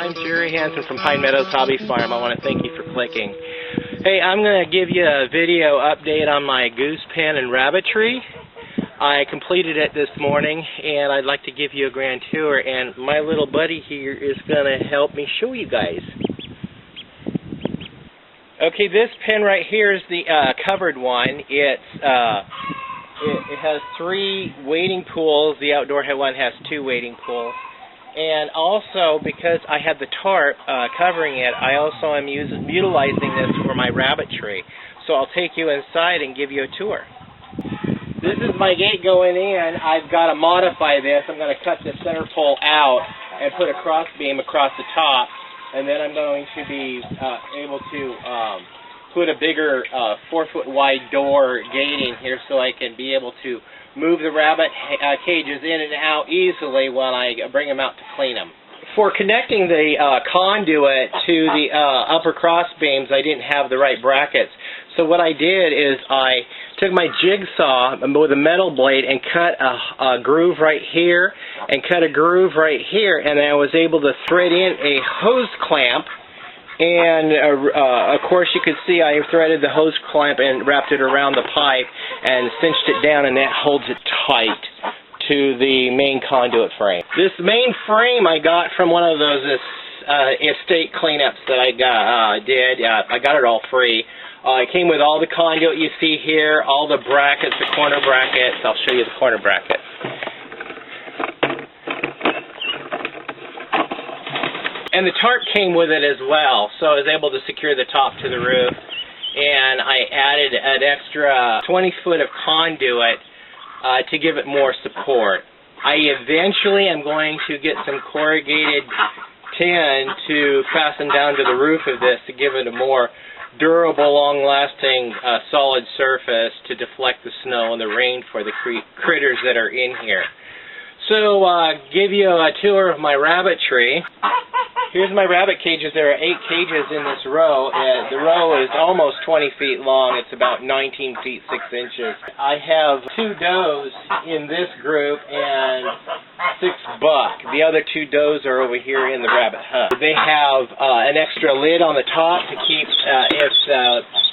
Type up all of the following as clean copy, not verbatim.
I'm Jerry Hansen from Pine Meadows Hobby Farm. I want to thank you for clicking. Hey, I'm going to give you a video update on my GoosePen and Rabbitry. I completed it this morning, and I'd like to give you a grand tour, and my little buddy here is going to help me show you guys. Okay, this pen right here is the covered one. It has 3 wading pools. The outdoor one has 2 wading pools. And also, because I had the tarp covering it, I also am utilizing this for my Rabbitry. So I'll take you inside and give you a tour. This is my gate going in. I've got to modify this. I'm going to cut the center pole out and put a cross beam across the top. And then I'm going to be able to put a bigger 4-foot wide door gate in here so I can be able to move the rabbit cages in and out easily when I bring them out to clean them. For connecting the conduit to the upper cross beams, I didn't have the right brackets. So what I did is I took my jigsaw with a metal blade and cut a groove right here and cut a groove right here, and I was able to thread in a hose clamp. And of course you could see I threaded the hose clamp and wrapped it around the pipe and cinched it down, and that holds it tight to the main conduit frame. This main frame I got from one of those estate cleanups that I did. I got it all free. It came with all the conduit you see here, all the brackets, the corner brackets. I'll show you the corner brackets. And the tarp came with it as well, so I was able to secure the top to the roof. And I added an extra 20 foot of conduit to give it more support. I eventually am going to get some corrugated tin to fasten down to the roof of this to give it a more durable, long-lasting, solid surface to deflect the snow and the rain for the critters that are in here. So, give you a tour of my Rabbitry. Here's my rabbit cages. There are 8 cages in this row. The row is almost 20 feet long. It's about 19 feet 6 inches. I have 2 does in this group and 6 buck. The other 2 does are over here in the rabbit hut. They have an extra lid on the top to keep, if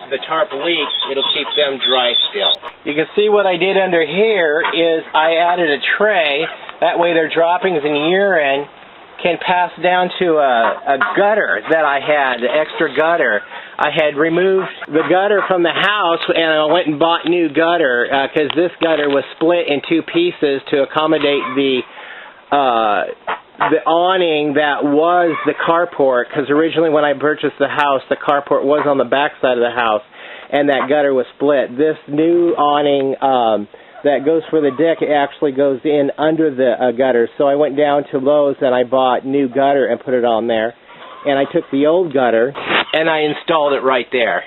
the tarp leaks, it'll keep them dry still. You can see what I did under here is I added a tray. That way their droppings and urine can pass down to a gutter that I had, the extra gutter. I had removed the gutter from the house, and I went and bought new gutter because this gutter was split in 2 pieces to accommodate the awning that was the carport, because originally when I purchased the house, the carport was on the back side of the house, and that gutter was split. This new awning that goes for the deck actually goes in under the gutter. So I went down to Lowe's and I bought new gutter and put it on there. And I took the old gutter and I installed it right there.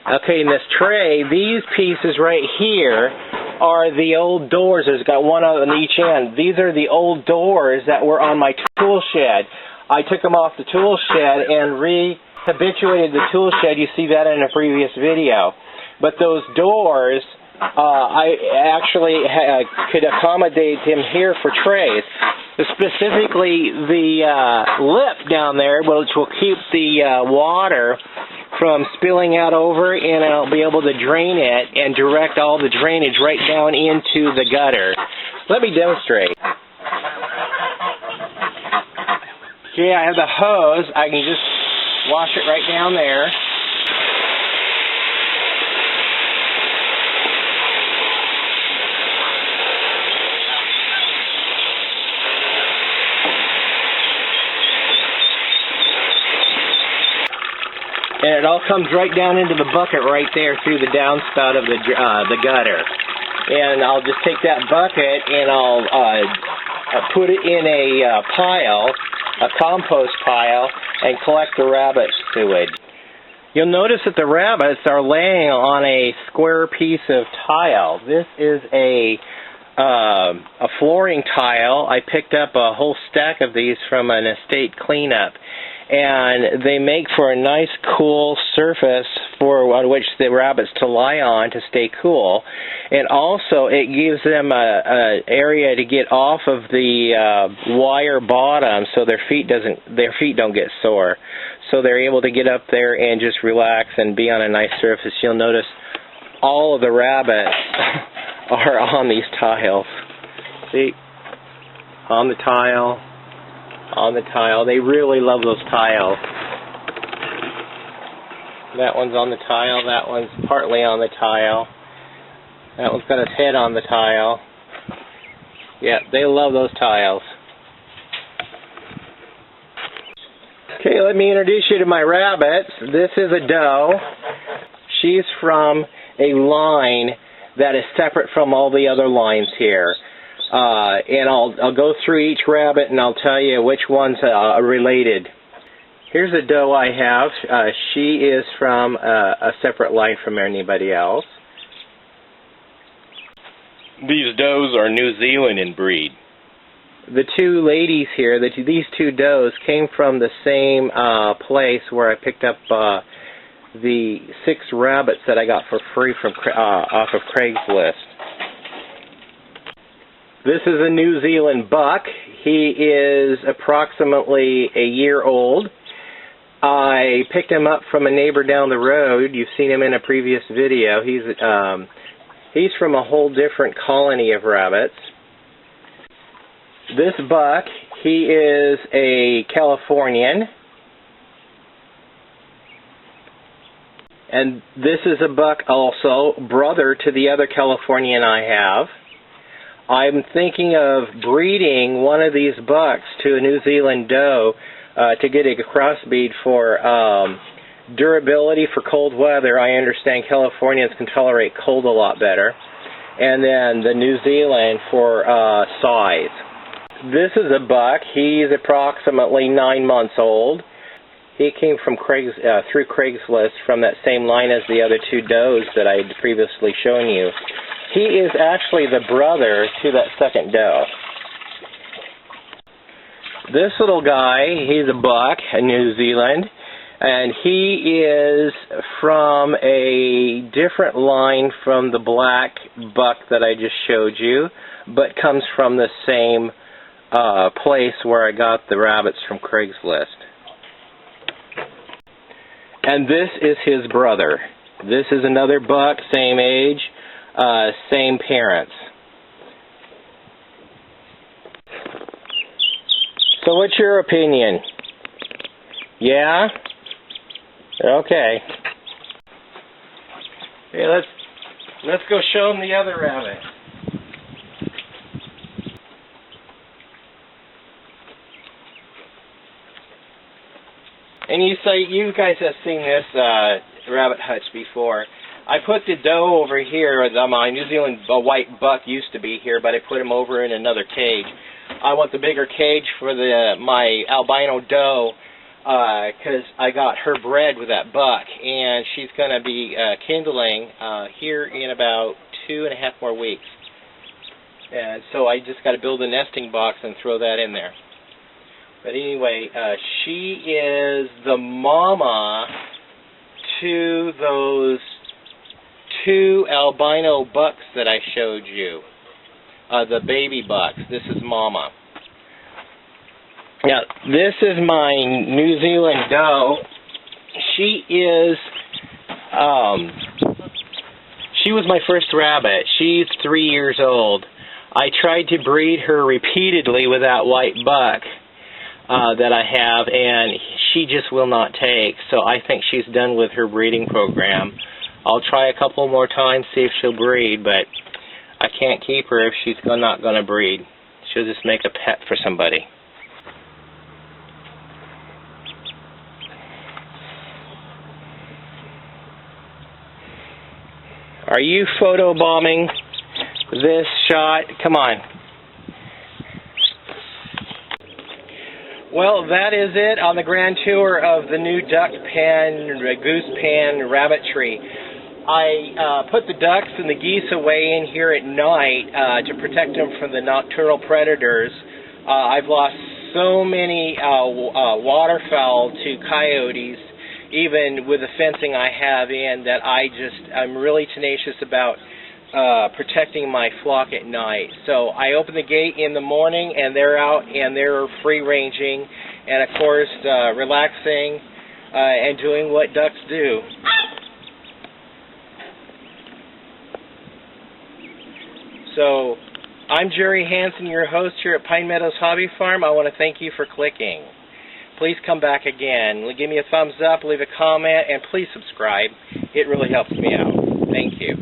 Okay, in this tray, these pieces right here are the old doors. There's got one on each end. These are the old doors that were on my tool shed. I took them off the tool shed and re-habituated the tool shed. You see that in a previous video. But those doors, I actually could accommodate him here for trays. Specifically, the lip down there, which will keep the water from spilling out over, and I'll be able to drain it and direct all the drainage right down into the gutter. Let me demonstrate. Okay, I have the hose. I can just wash it right down there. And it all comes right down into the bucket right there through the downspout of the gutter. And I'll just take that bucket and I'll put it in a pile, a compost pile, and collect the rabbit sewage. You'll notice that the rabbits are laying on a square piece of tile. This is a flooring tile. I picked up a whole stack of these from an estate cleanup. and they make for a nice cool surface on which the rabbits to lie on to stay cool. And also it gives them a area to get off of the wire bottom so their feet don't get sore. So they're able to get up there and just relax and be on a nice surface. You'll notice all of the rabbits are on these tiles. See? On the tile. On the tile. They really love those tiles. That one's on the tile. That one's partly on the tile. That one's got its head on the tile. Yeah, they love those tiles. Okay, let me introduce you to my rabbits. This is a doe. She's from a line that is separate from all the other lines here. And I'll go through each rabbit and I'll tell you which ones are related. Here's a doe I have. She is from a separate line from anybody else. These does are New Zealand in breed. The two ladies here, these two does, came from the same place where I picked up the 6 rabbits that I got for free from off of Craigslist. This is a New Zealand buck. He is approximately a year old. I picked him up from a neighbor down the road. You've seen him in a previous video. He's from a whole different colony of rabbits. This buck, he is a Californian. And this is a buck also, brother to the other Californian I have. I'm thinking of breeding one of these bucks to a New Zealand doe to get a crossbreed for durability for cold weather. I understand Californians can tolerate cold a lot better. And then the New Zealand for size. This is a buck. He's approximately 9 months old. He came from through Craigslist from that same line as the other 2 does that I had previously shown you. He is actually the brother to that second doe. This little guy, he's a buck in New Zealand, and he is from a different line from the black buck that I just showed you, but comes from the same place where I got the rabbits from Craigslist. And this is his brother. This is another buck, same age, same parents. So what's your opinion? Yeah? Okay. Okay, let's go show them the other rabbit. And you guys have seen this rabbit hutch before. I put the doe over here. My New Zealand white buck used to be here, but I put him over in another cage. I want the bigger cage for my albino doe because I got her bred with that buck, and she's going to be kindling here in about 2.5 more weeks. And so I just got to build a nesting box and throw that in there. But anyway, she is the mama to those 2 albino bucks that I showed you. The baby bucks. This is mama. Now, this is my New Zealand doe. She was my first rabbit. She's 3 years old. I tried to breed her repeatedly with that white buck that I have, and she just will not take. So I think she's done with her breeding program. I'll try a couple more times, see if she'll breed, but I can't keep her if she's not going to breed. She'll just make a pet for somebody. Are you photobombing this shot? Come on. Well, that is it on the grand tour of the new duck pen, GoosePen, Rabbitry. I put the ducks and the geese away in here at night to protect them from the nocturnal predators. I've lost so many waterfowl to coyotes, even with the fencing I have in, that I'm really tenacious about protecting my flock at night. So I open the gate in the morning, and they're out and they're free ranging, and of course relaxing and doing what ducks do. So I'm Jerry Hansen, your host here at Pine Meadows Hobby Farm. I want to thank you for clicking. Please come back again. Give me a thumbs up, leave a comment, and please subscribe. It really helps me out. Thank you.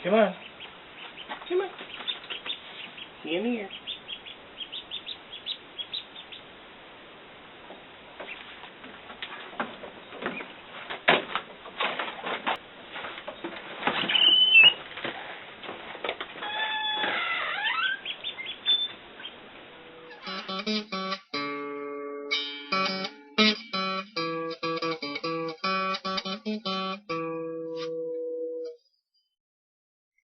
Come on. Come on. See you in the ear.